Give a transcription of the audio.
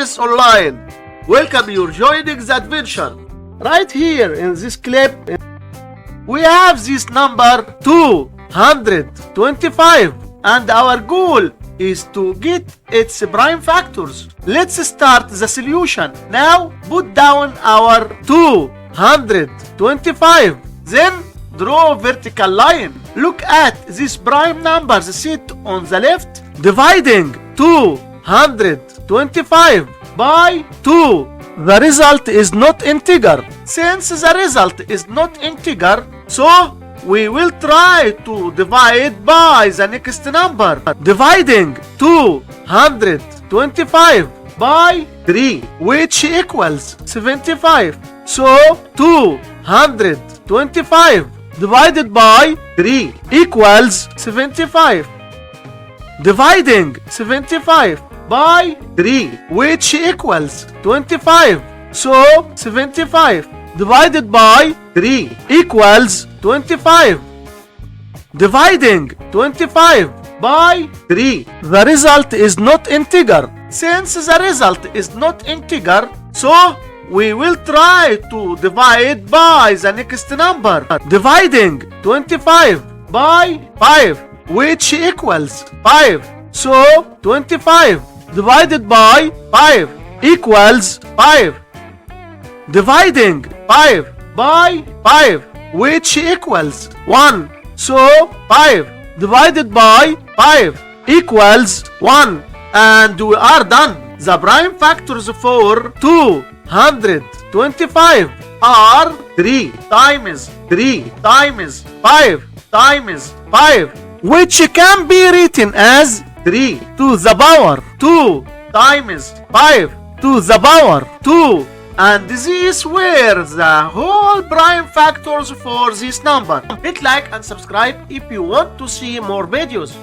Success Online. Welcome you joining the adventure. Right here in this clip, we have this number 225 and our goal is to get its prime factors. Let's start the solution. Now put down our 225. Then draw a vertical line. Look at these prime numbers set on the left. Dividing 225 by 2. The result is not integer. Since the result is not integer, so we will try to divide by the next number. Dividing 225 by 3, which equals 75. So 225 divided by 3 equals 75. Dividing 75 by 3, which equals 25. So 75 divided by 3 equals 25. Dividing 25 by 3. The result is not integer. Since the result is not integer, so we will try to divide by the next number. Dividing 25 by 5, which equals 5. So 25 divided by 5 equals 5. Dividing 5 by 5, which equals 1. So 5 divided by 5 equals 1. And we are done. The prime factors for 225 are 3 times 3 times 5 times 5, which can be written as 3 to the power 2 times 5 to the power 2. And these were the whole prime factors for this number. Hit like and subscribe if you want to see more videos.